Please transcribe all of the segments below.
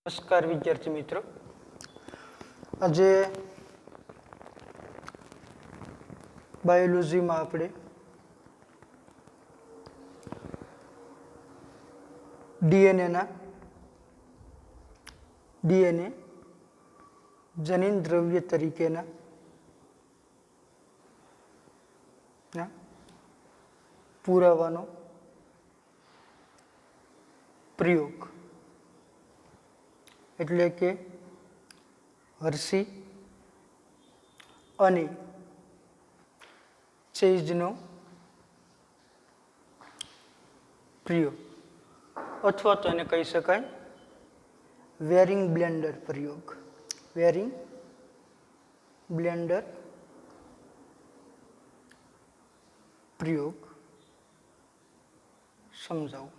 નમસ્કાર વિદ્યાર્થી મિત્રો, આજે બાયોલોજીમાં આપણે ડીએનએ જનીન દ્રવ્ય તરીકેના પુરાવાનો પ્રયોગ એટલે કે હર્શી અને ચેઝનો પ્રયોગ અથવા તો એને કહી શકાય વેરિંગ બ્લેન્ડર પ્રયોગ. વેરિંગ બ્લેન્ડર પ્રયોગ સમજાવું.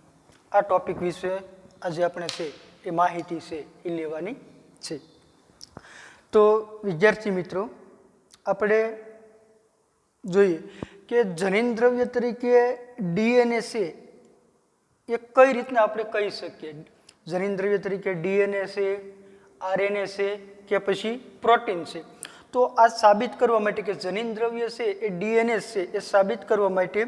આ ટોપિક વિશે આજે આપણે છે એ માહિતી છે એ લેવાની છે. તો વિદ્યાર્થી મિત્રો, આપણે જોઈએ કે જનીન દ્રવ્ય તરીકે ડીએનએ છે એ કઈ રીતના આપણે કહી શકીએ. જનીન દ્રવ્ય તરીકે ડીએનએ છે, આરએનએ છે કે પછી પ્રોટીન છે. તો આ સાબિત કરવા માટે કે જનીન દ્રવ્ય છે એ ડીએનએ છે એ સાબિત કરવા માટે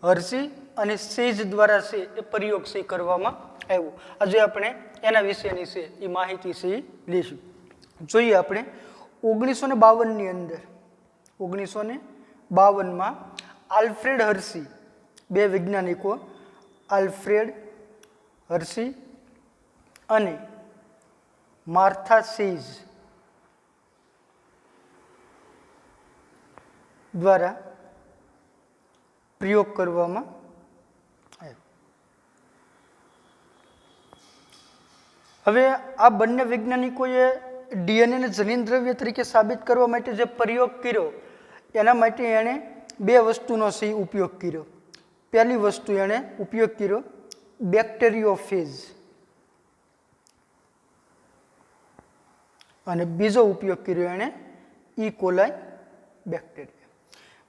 હર્શી અને ચેઝ દ્વારા છે એ પ્રયોગ છે કરવામાં આવ્યો. આજે આપણે એના વિશેની છે એ માહિતી છે એ લઈશું. જોઈએ આપણે 1952ની અંદર 1952માં આલ્ફ્રેડ હર્શી, બે વૈજ્ઞાનિકો આલ્ફ્રેડ હર્શી અને માર્થા ચેઝ દ્વારા પ્રયોગ કરવામાં આવ્યો. હવે આ બંને વૈજ્ઞાનિકોએ ડીએનએને જનીન દ્રવ્ય તરીકે સાબિત કરવા માટે જે પ્રયોગ કર્યો એના માટે એણે બે વસ્તુનો સહી ઉપયોગ કર્યો. પહેલી વસ્તુ એણે ઉપયોગ કર્યો બેક્ટેરિયોફેજ અને બીજો ઉપયોગ કર્યો એણે ઈ કોલાઈ બેક્ટેરિયા.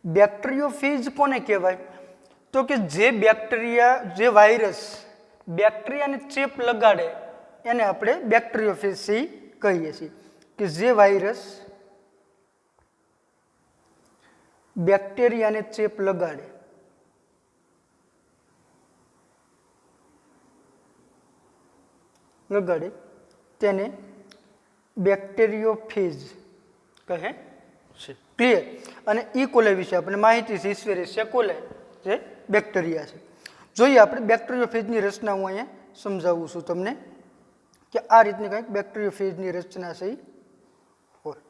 બેક્ટેરિયોફેજ કોને કહેવાય? તો કે જે બેક્ટેરિયા, જે વાયરસ બેક્ટેરિયાને ચેપ લગાડે એને આપણે બેક્ટેરિયોફેજ કહીએ છીએ. કે જે વાયરસ બેક્ટેરિયાને ચેપ લગાડે તેને બેક્ટેરિયોફેજ કહે છે. ક્લિયર? અને ઈ કોલાઈ વિશે આપણે માહિતી છે. ઈશ્વરેશિયા કોલાઈ જે બેક્ટેરિયા છે. જોઈએ આપણે બેક્ટેરિયોફેજની રચના હું અહીંયા સમજાવું છું તમને કે આ રીતની કંઈક બેક્ટેરિયોફેજની રચના છે હોય.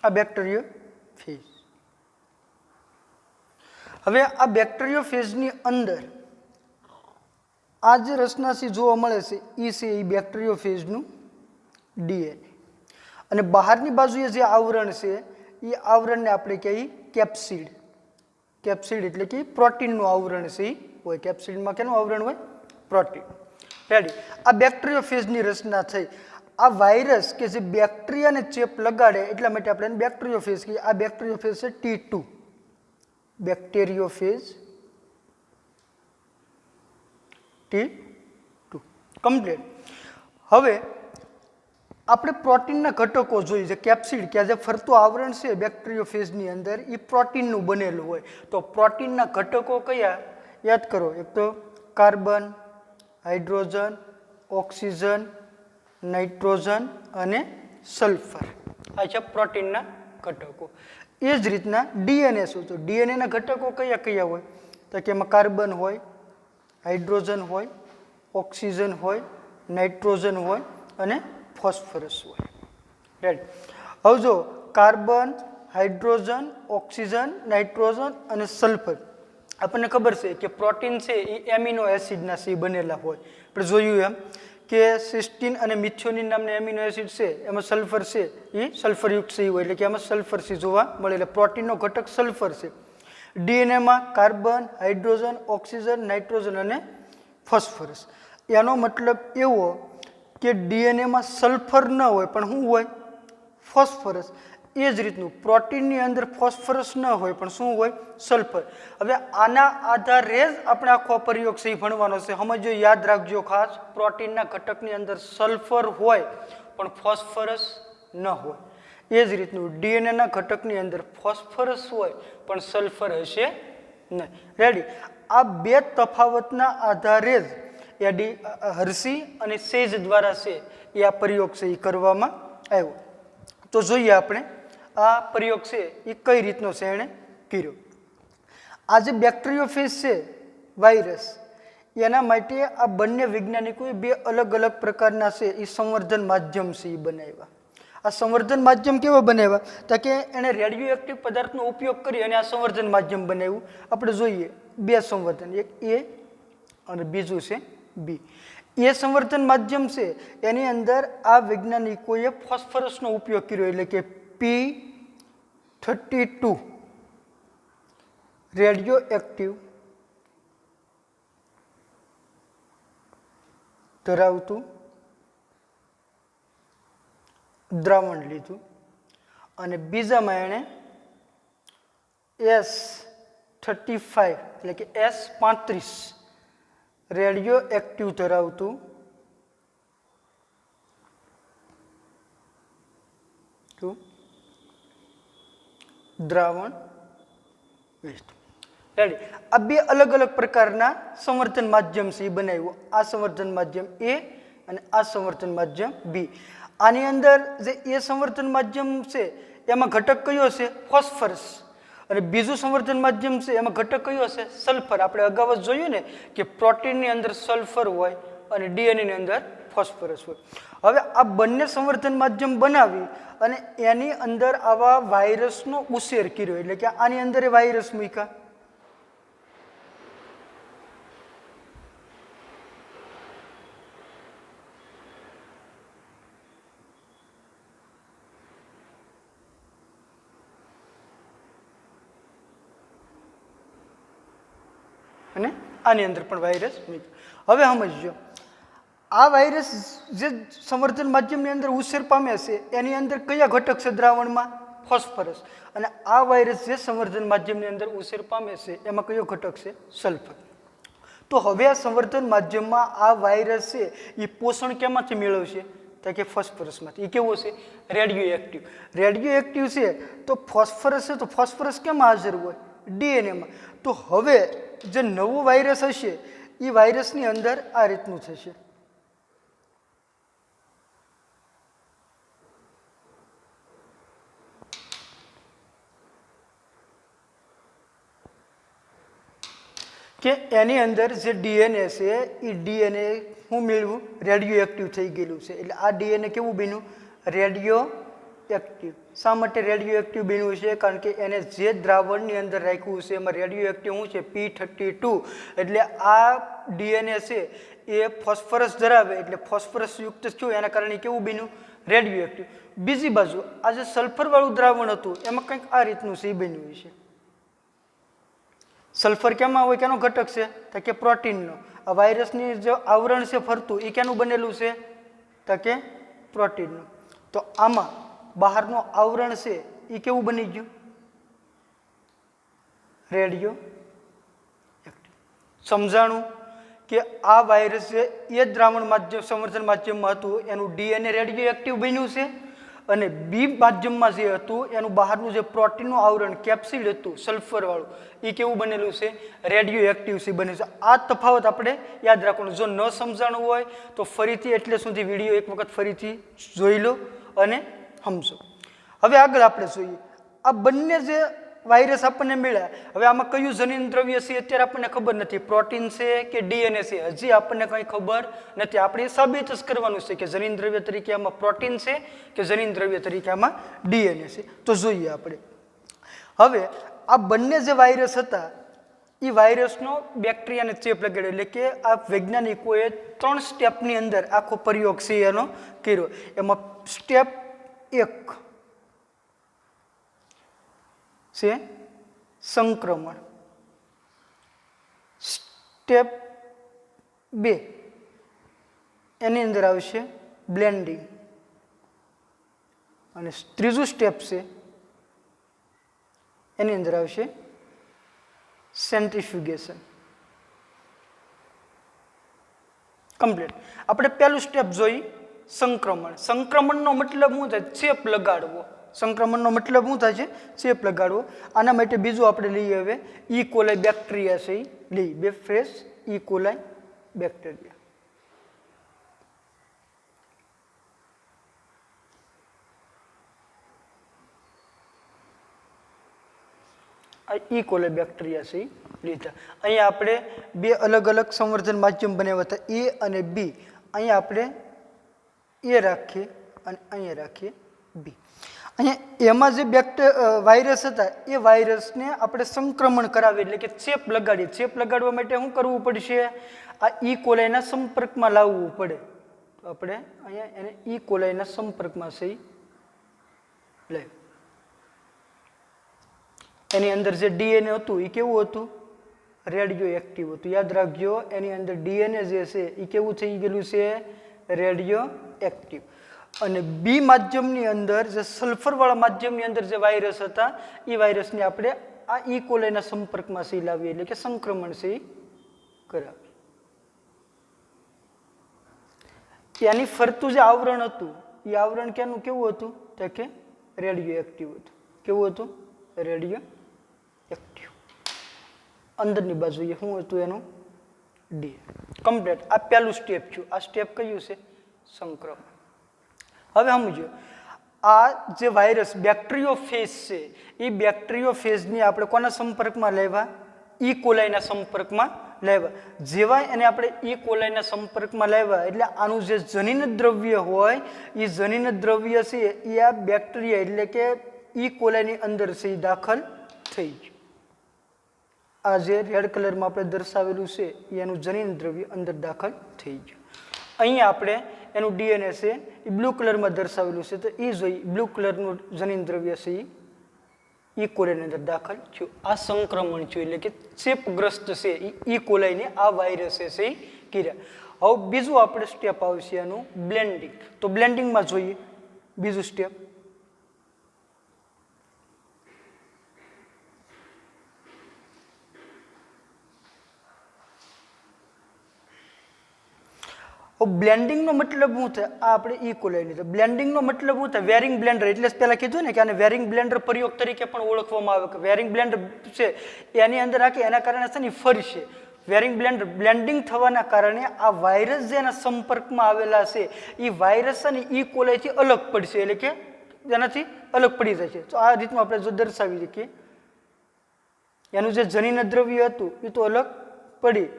આ બેક્ટેરિયોફેજ. હવે આ બેક્ટેરિયોફેજની અંદર આ જે રચના છે જોવા મળે છે એ છે એ બેક્ટેરિયોફેજનું ડીએનએ. અને બહારની બાજુએ જે આવરણ છે એ આવરણને આપણે કહીએ કેપ્સિડ. કેપ્સિડ એટલે કે પ્રોટીનનું આવરણ છે એ હોય. કેપ્સિડમાં કેનું આવરણ હોય? પ્રોટીન. રેડી? આ બેક્ટેરિયોફેજની રચના થઈ. આ વાયરસ કે જે બેક્ટેરિયાને ચેપ લગાડે એટલા માટે આપણે એને બેક્ટેરિયોફેજ કહીએ. આ બેક્ટેરિયોફેજ છે T2. બેક્ટેરિયોફેજ T2 complete. હવે આપણે પ્રોટીનના ઘટકો જોઈએ છે. કેપ્સિડ કે જે ફરતું આવરણ છે બેક્ટેરિયોફેજની અંદર એ પ્રોટીનનું બનેલું હોય. તો પ્રોટીનના ઘટકો કયા યાદ કરો? એક તો કાર્બન, હાઇડ્રોજન, ઓક્સિજન, નાઇટ્રોજન અને સલ્ફર. આ છે પ્રોટીનના ઘટકો. એ જ રીતના ડીએનએ શું? તો ડીએનએના ઘટકો કયા કયા હોય? તો કે એમાં કાર્બન હોય, હાઇડ્રોજન હોય, ઓક્સિજન હોય, નાઇટ્રોજન હોય અને ફોસ્ફરસ હોય. રાઈટ? હવે જો કાર્બન, હાઇડ્રોજન, ઓક્સિજન, નાઇટ્રોજન અને સલ્ફર, આપણને ખબર છે કે પ્રોટીન છે એ એમિનો એસિડના છે બનેલા હોય. આપણે જોયું એમ કે સિસ્ટીન અને મિથિયોનિન નામના એમિનો એસિડ છે એમાં સલ્ફર છે એ સલ્ફરયુક્ત છે હોય એટલે કે એમાં સલ્ફર છે જોવા મળે. એટલે પ્રોટીનનો ઘટક સલ્ફર છે. ડીએનએમાં કાર્બન, હાઇડ્રોજન, ઓક્સિજન, નાઇટ્રોજન અને ફોસ્ફરસ. એનો મતલબ એવો કે ડીએનએમાં સલ્ફર ન હોય પણ શું હોય? ફોસ્ફરસ. એ જ રીતનું પ્રોટીનની અંદર ફોસ્ફરસ ન હોય પણ શું હોય? સલ્ફર. હવે આના આધારે જ આપણે આખો પ્રયોગ છે એ ભણવાનો છે. સમજો, યાદ રાખજો ખાસ, પ્રોટીનના ઘટકની અંદર સલ્ફર હોય પણ ફોસ્ફરસ ન હોય. એ જ રીતનું ડીએનએના ઘટકની અંદર ફોસ્ફરસ હોય પણ સલ્ફર હશે નહીં. રેડી? આ બે તફાવતના આધારે જ એડી હર્ષી અને સેજ દ્વારા છે એ આ પ્રયોગ છે એ કરવામાં આવ્યો. તો જોઈએ આપણે આ પ્રયોગ છે એ કઈ રીતનો છે એણે કર્યો. આ જે બેક્ટેરિયોફેજ છે વાયરસ, એના માટે આ બંને વૈજ્ઞાનિકોએ બે અલગ અલગ પ્રકારના છે એ સંવર્ધન માધ્યમ છે એ બનાવ્યા. આ સંવર્ધન માધ્યમ કેવો બનાવ્યા? તો કે એણે રેડિયો એક્ટિવ પદાર્થનો ઉપયોગ કરી અને આ સંવર્ધન માધ્યમ બનાવ્યું. આપણે જોઈએ બે સંવર્ધન, એક એ અને બીજું છે બી. એ સંવર્ધન માધ્યમ છે એની અંદર આ વૈજ્ઞાનિકોએ ફોસ્ફરસનો ઉપયોગ કર્યો, એટલે કે P32 રેડિયો એક્ટિવ ધરાવતું દ્રાવણ લીધું અને બીજામાં એણે S35 એટલે કે S35 રેડિયો એક્ટિવ ધરાવતું દ્રાવણ વેસ્ટ. રેડી? આ બે અલગ અલગ પ્રકારના સંવર્ધન માધ્યમ છે એ બનાવ્યું. આ સંવર્ધન માધ્યમ એ અને આ સંવર્ધન માધ્યમ બી. આની અંદર જે એ સંવર્ધન માધ્યમ છે એમાં ઘટક કયો છે? ફોસ્ફરસ. અને બીજું સંવર્ધન માધ્યમ છે એમાં ઘટક કયો હશે? સલ્ફર. આપણે અગાઉ જ જોયું ને કે પ્રોટીનની અંદર સલ્ફર હોય અને ડીએનએની અંદર ફોસ્ફરસ હોય. હવે આ બંને સંવર્ધન માધ્યમ બનાવી અને એની અંદર આવા વાયરસનો ઉછેર કર્યો, એટલે કે આની અંદર એ વાયરસ મૂક્યા. અને આની અંદર પણ વાયરસ મૂક્યો. હવે સમજો, આ વાયરસ જે સંવર્ધન માધ્યમની અંદર ઉછેર પામે છે એની અંદર કયા ઘટક છે દ્રાવણમાં? ફોસ્ફરસ. અને આ વાયરસ જે સંવર્ધન માધ્યમની અંદર ઉછેર પામે છે એમાં કયો ઘટક છે? સલ્ફર. તો હવે આ સંવર્ધન માધ્યમમાં આ વાયરસ છે એ પોષણ કેમાંથી મેળવશે? તો કે ફોસ્ફરસમાંથી. એ કેવો છે? Radio active. રેડિયો એક્ટિવ છે તો ફોસ્ફરસ છે, તો ફોસ્ફરસ કેમાં હાજર હોય? ડીએનએમાં. તો હવે જે નવો વાયરસ હશે એ વાયરસની અંદર આ રીતનું થશે. કે એની અંદર જે ડીએનએ છે એ ડીએનએ હું મેળવું? રેડિયો એક્ટિવ થઈ ગયેલું છે. એટલે આ ડીએનએ કેવું બન્યું? Radio active. શા માટે રેડિયો એક્ટિવ બન્યું છે? કારણ કે એને જે દ્રાવણની અંદર રાખ્યું છે એમાં રેડિયો એક્ટિવ શું છે? P32. એટલે આ ડીએનએ છે એ ફોસ્ફરસ ધરાવે, એટલે ફોસ્ફરસ યુક્ત થયું, એના કારણે કેવું બન્યું? Radio active. બીજી બાજુ આ જે સલ્ફરવાળું દ્રાવણ હતું એમાં કંઈક આ રીતનું છે એ બન્યું છે. સલ્ફર કેમાં હોય? કેનો ઘટક છે? તો કે પ્રોટીનનો. આ વાયરસની જે આવરણ છે ફરતું એ કેનું બનેલું છે? તો કે પ્રોટીનનું. તો આમાં બહારનું આવરણ છે એ કેવું બની ગયું? Radio active. સમજાણું કે આ વાયરસ છે એ દ્રાવણ માધ્યમ સંવર્ધન માધ્યમમાં હતું એનું ડીએનએ રેડિયો એક્ટિવ બન્યું છે, અને બી માધ્યમમાં જે હતું એનું બહારનું જે પ્રોટીનનું આવરણ કેપ્સિડ હતું સલ્ફરવાળું એ કેવું બનેલું છે? રેડિયો એક્ટિવ સી બને છે. આ તફાવત આપણે યાદ રાખવાનું. જો ન સમજાણું હોય તો ફરીથી એટલે સુધી વિડીયો એક વખત ફરીથી જોઈ લો અને સમજો. હવે આગળ આપણે જોઈએ આ બંને જે વાયરસ આપણને મળ્યા, હવે આમાં કયું જનીન દ્રવ્ય છે અત્યારે આપણને ખબર નથી, પ્રોટીન છે કે ડીએનએ છે, હજી આપણને કંઈ ખબર નથી. આપણે સાબિત જ કરવાનું છે કે જનીન દ્રવ્ય તરીકે આમાં પ્રોટીન છે કે જનીન દ્રવ્ય તરીકે આમાં ડીએનએ છે. તો જોઈએ આપણે. હવે આ બંને જે વાયરસ હતા એ વાયરસનો બેક્ટેરિયાને ચેપ લગાડ્યો, એટલે કે આ વૈજ્ઞાનિકોએ 3 સ્ટેપની અંદર આખો પ્રયોગ છે એનો કર્યો. એમાં સ્ટેપ 1 છે સંક્રમણ, સ્ટેપ 2 એની અંદર આવશે બ્લેન્ડિંગ, અને ત્રીજું સ્ટેપ છે એની અંદર આવશે સેન્ટ્રીફ્યુગેશન. કમ્પ્લીટ. આપણે પહેલું સ્ટેપ જોઈ સંક્રમણ. સંક્રમણનો મતલબ શું થાય? ચેપ લગાડવો. સંક્રમણનો મતલબ શું થાય છે? ચેપ લગાડવો. આના માટે બીજું આપણે લઈએ હવે ઈ કોલાઈ બેક્ટેરિયા છે એ લઈએ. બે ફ્રેશ ઈ કોલાઈ બેક્ટેરિયા. આ ઈ કોલાઈ બેક્ટેરિયા છે એ લીધા. અહીંયા આપણે બે અલગ અલગ સંવર્ધન માધ્યમ બનાવ્યા હતા, એ અને બી. અહીંયા આપણે એ રાખીએ અને અહીંયા રાખીએ બી. અહીંયા એમાં જે વાયરસ હતા એ વાયરસને આપણે સંક્રમણ કરાવીએ એટલે કે ચેપ લગાડીએ. ચેપ લગાડવા માટે શું કરવું પડશે? આ ઈ કોલાઈના સંપર્કમાં લાવવું પડે. તો આપણે અહીંયા એને ઈ કોલાઈના સંપર્કમાં સહી લે. એની અંદર જે ડીએનએ હતું એ કેવું હતું? રેડિયો એક્ટિવ હતું. યાદ રાખજો, એની અંદર ડીએનએ જે છે એ કેવું થઈ ગયેલું છે? Radio active. અને બી માધ્યમની અંદર જે સલ્ફરવાળા માધ્યમની અંદર જે વાયરસ હતા એ વાયરસને આપણે આ ઈ કોલાઈના સંપર્કમાં સહી લાવીએ એટલે કે સંક્રમણ સહી કરાવીએ. એની ફરતું જે આવરણ હતું એ આવરણ કેનું કેવું હતું? તો કે રેડિયો એક્ટિવ હતું. કેવું હતું? Radio active. અંદરની બાજુએ શું હતું એનું? ડી. કમ્પ્લીટ. આ પહેલું સ્ટેપ છે. આ સ્ટેપ કયું છે? સંક્રમણ. હવે સમજો, આ જે વાયરસ બેક્ટેરિયોફેજ છે એ બેક્ટેરિયોફેજની આપણે કોના સંપર્કમાં લેવા? ઈ કોલાઈના સંપર્કમાં લેવા. જેવા એને આપણે ઈ કોલાઈના સંપર્કમાં લેવા એટલે આનું જે જનીન દ્રવ્ય હોય એ જનીન દ્રવ્ય છે એ આ બેક્ટેરિયા એટલે કે ઈ કોલાઈની અંદર છે એ દાખલ થઈ ગયું. આ જે રેડ કલરમાં આપણે દર્શાવેલું છે એનું જનીન દ્રવ્ય અંદર દાખલ થઈ ગયું. અહીંયા આપણે એનું ડીએનએ છે એ બ્લુ કલરમાં દર્શાવેલું છે તો એ જોઈ બ્લુ કલરનું જનીન દ્રવ્ય છે એ ઈ કોલાઈની અંદર દાખલ થયું. આ સંક્રમણ થયું એટલે કે ચેપગ્રસ્ત છે ઈ કોલાઈને આ વાયરસે છે એ કર્યા. હવે બીજું આપણે સ્ટેપ આવશે એનું બ્લેન્ડિંગ. તો બ્લેન્ડિંગમાં જોઈએ બીજું સ્ટેપ. બ્લેન્ડિંગનો મતલબ શું થાય? આ આપણે ઈ કોલાઈ લીધું. બ્લેન્ડિંગનો મતલબ શું થાય? Waring blender. એટલે પહેલા કીધું ને કે આને વેરિંગ બ્લેન્ડર પ્રયોગ તરીકે પણ ઓળખવામાં આવે કે વેરિંગ બ્લેન્ડર છે એની અંદર રાખી એના કારણે છે ને ફરશે. વેરિંગ બ્લેન્ડર બ્લેન્ડિંગ થવાના કારણે આ વાયરસ જેના સંપર્કમાં આવેલા છે એ વાયરસ છે ને ઈ કોલાઈથી અલગ પડશે એટલે કે એનાથી અલગ પડી જશે. તો આ રીતનું આપણે જો દર્શાવી શકીએ એનું જે જનીન દ્રવ્ય હતું એ તો અલગ પડી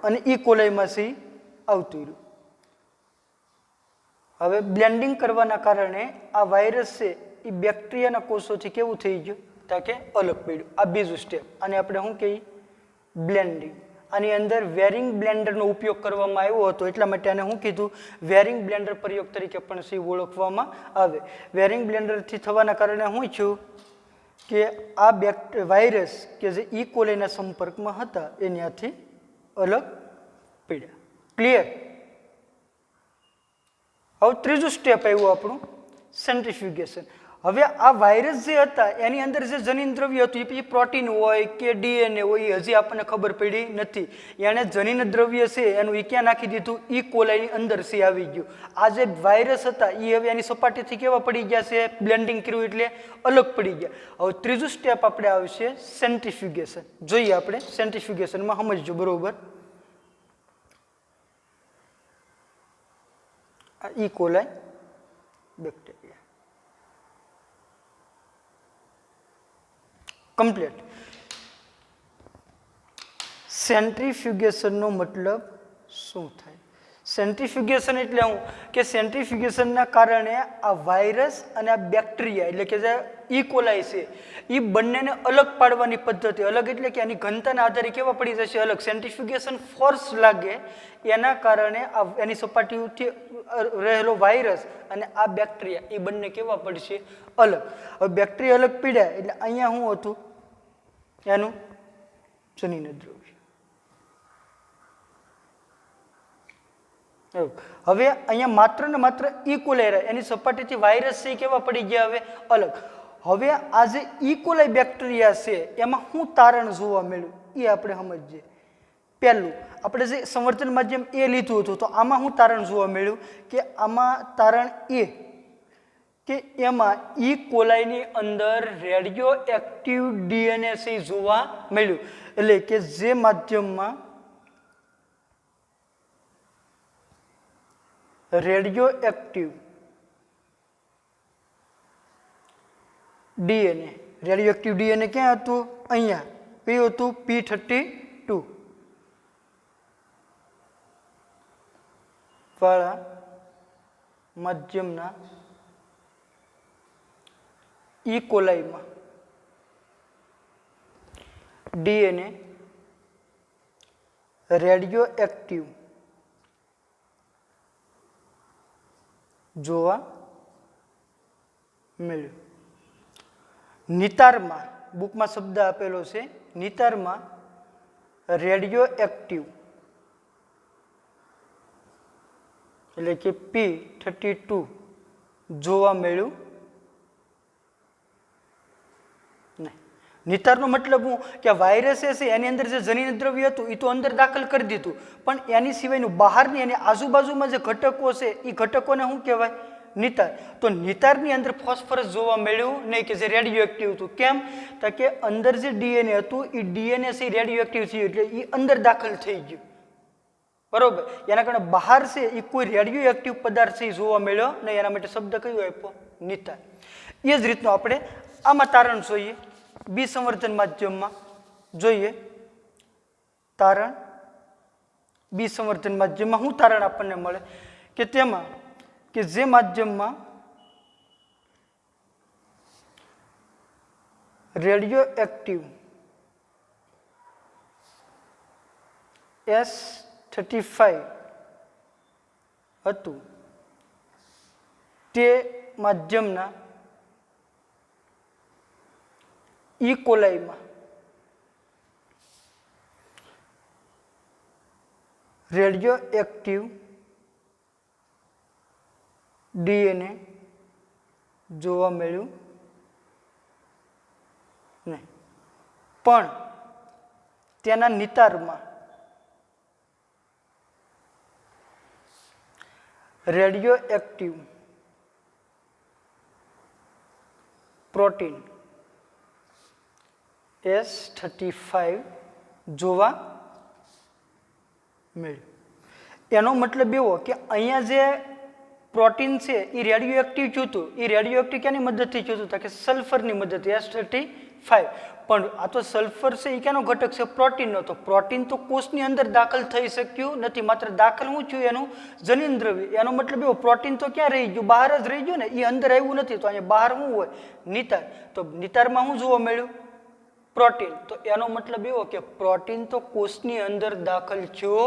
અને ઈ કોલાઈમાં છે આવતું રહ્યું. હવે બ્લેન્ડિંગ કરવાના કારણે આ વાયરસ છે એ બેક્ટેરિયાના કોષોથી કેવું થઈ ગયું? તાકે અલગ પડ્યું. આ બીજું સ્ટેપ. આને આપણે શું કહીએ? બ્લેન્ડિંગ. આની અંદર વેરિંગ બ્લેન્ડરનો ઉપયોગ કરવામાં આવ્યો હતો એટલા માટે આને શું કીધું? વેરિંગ બ્લેન્ડર પ્રયોગ તરીકે પણ છે ઓળખવામાં આવે. વેરિંગ બ્લેન્ડરથી થવાના કારણે શું થયું કે આ વાયરસ કે જે ઈ કોલાઈના સંપર્કમાં હતા એનાથી અલગ પડ્યા. ક્લિયર? હવે ત્રીજું સ્ટેપ આવ્યું આપણું સેન્ટ્રીફ્યુગેશન. હવે આ વાયરસ જે હતા એની અંદર જે જનીન દ્રવ્ય હતું એ પ્રોટીન હોય કે ડીએનએ હોય એ હજી આપણને ખબર પડી નથી. એણે જનીન દ્રવ્ય છે એનું એ ક્યાં નાખી દીધું? ઈ કોલાઈની અંદર છે આવી ગયું. આ જે વાયરસ હતા એ હવે એની સપાટીથી કેવા પડી ગયા છે? બ્લેન્ડિંગ કર્યું એટલે અલગ પડી ગયા. હવે ત્રીજું સ્ટેપ આપણે આવશે સેન્ટ્રીફ્યુગેશન. જોઈએ આપણે સેન્ટ્રીફ્યુગેશનમાં સમજજો બરોબર. આ ઈ કોલાઈ બેક્ટેરિયા. કમ્પ્લીટ. સેન્ટ્રીફ્યુગેશનનો મતલબ શું થાય? સેન્ટ્રીફ્યુગેશન એટલે શું કે સેન્ટ્રીફ્યુગેશનના કારણે આ વાયરસ અને આ બેક્ટેરિયા એટલે કે જે ઈ કોલાઈ છે એ બંનેને અલગ પાડવાની પદ્ધતિ. અલગ એટલે કે આની ઘનતાના આધારે કેવા પડી જશે? અલગ. સેન્ટ્રીફ્યુગેશન ફોર્સ લાગે એના કારણે આ એની સપાટીથી રહેલો વાયરસ અને આ બેક્ટેરિયા એ બંને કેવા પડશે? અલગ. હવે બેક્ટેરિયા અલગ પીડ્યા એટલે અહીંયા શું હતું? એનું જનીન દ્રવ્ય. હવે અહીંયા માત્ર ને માત્ર ઈ કોલાઈ એની સપાટીથી વાયરસ છે કેવા પડી ગયા? હવે અલગ. હવે આ જે ઇકોલાઈ બેક્ટેરિયા છે એમાં શું તારણ જોવા મળ્યું એ આપણે સમજીએ. પહેલું આપણે જે સંવર્ધન માધ્યમ એ લીધું હતું તો આમાં શું તારણ જોવા મળ્યું કે આમાં તારણ એ કે એમાં ઈ કોલાઈની અંદર રેડિયો એક્ટિવ ડીએનએ જોવા મળ્યું. એટલે કે જે માધ્યમમાં radio active DNA, radio active DNA ક્યાં હતું? અહીંયા. કયું હતું? P32 વાળા માધ્યમના ઈ કોલાઈમાં ડીએનએ રેડિયો એક્ટિવ જોવા મળ્યું. નિતારમાં બુકમાં શબ્દ આપેલો છે, નિતારમાં રેડિયો એક્ટિવ એટલે કે P32 જોવા મળ્યું નહીં. નિતારનો મતલબ હું કે વાયરસ છે એની અંદર જે જનીન દ્રવ્ય હતું એ તો અંદર દાખલ કરી દીધું, પણ એની સિવાયનું બહારની એની આજુબાજુમાં જે ઘટકો છે એ ઘટકોને શું કહેવાય? નિતાર. તો નિતારની અંદર ફોસ્ફરસ જોવા મળ્યું નહીં કે જે રેડિયો એક્ટિવ હતું. કેમ? તો કે અંદર જે ડીએનએ હતું એ ડીએનએ છે રેડિયો એક્ટિવ થયું એટલે એ અંદર દાખલ થઈ ગયું. બરોબર. એના કારણે બહાર છે એ કોઈ રેડિયો એક્ટિવ પદાર્થ છે એ જોવા મળ્યો નહીં. એના માટે શબ્દ કયો આપ્યો? નિતાર. એ જ રીતનું આપણે આમાં તારણ જોઈએ. બી સંવર્ધન માધ્યમમાં જોઈએ તારણ. બી સંવર્ધન માધ્યમમાં શું તારણ આપણને મળે કે તેમાં કે જે માધ્યમમાં રેડિયો એક્ટિવ S35 હતું તે માધ્યમના ઈ કોલાઈમાં રેડિયો એક્ટિવ ડીએનએ જોવા મળ્યું નહીં, પણ તેના નિતારમાં રેડિયો એક્ટિવ પ્રોટીન S35 જોવા મળ્યું. એનો મતલબ એવો કે અહીંયા જે પ્રોટીન છે એ રેડિયો એક્ટિવ થયું હતું. એ રેડિયો એક્ટિવ ક્યાંની મદદથી થયું હતું? કે સલ્ફરની મદદથી S35. પણ આ તો સલ્ફર છે એ ક્યાંનો ઘટક છે? પ્રોટીનનો. તો પ્રોટીન તો કોષની અંદર દાખલ થઈ શક્યું નથી, માત્ર દાખલ શું થયું? એનું જનીન દ્રવ્ય. એનો મતલબ એવો પ્રોટીન તો ક્યાં રહી ગયું? બહાર જ રહી ગયું ને, એ અંદર આવ્યું નથી. તો અહીંયા બહાર શું હોય? નિતાર. તો નિતારમાં શું જોવા મળ્યું? પ્રોટીન. તો એનો મતલબ એવો કે પ્રોટીન તો કોષની અંદર દાખલ થયો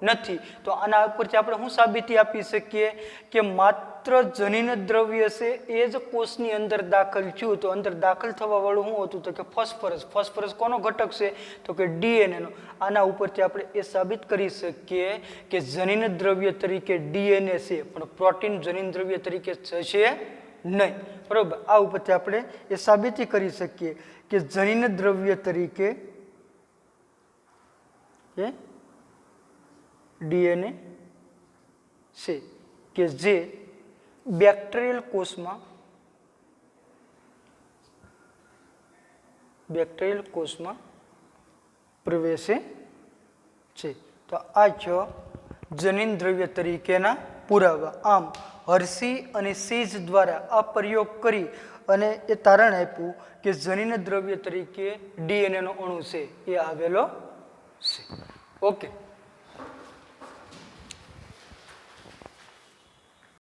નથી. તો આના ઉપરથી આપણે શું સાબિતી આપી શકીએ કે માત્ર જનીન દ્રવ્ય છે એ જ કોષની અંદર દાખલ થયું. તો અંદર દાખલ થવા વાળું શું હતું? તો કે ફોસ્ફરસ. ફોસ્ફરસ કોનો ઘટક છે? તો કે ડીએનએ નો. આના ઉપરથી આપણે એ સાબિત કરી શકીએ કે જનીન દ્રવ્ય તરીકે ડીએનએ છે, પણ પ્રોટીન જનીન દ્રવ્ય તરીકે છે નહીં. બરોબર. આ ઉપરથી આપણે એ સાબિતી કરી શકીએ કે જનીન દ્રવ્ય તરીકે ડીએનએ છે કે જે બેક્ટેરિયલ કોષમાં પ્રવેશે છે. તો આ છે જનીન દ્રવ્ય તરીકેના પુરાવા. આમ હર્શી અને ચેઝ દ્વારા આ પ્રયોગ કરી અને એ તારણ આપ્યું કે જનીન દ્રવ્ય તરીકે ડીએનએ નો અણુ છે એ આવેલો છે. ઓકે.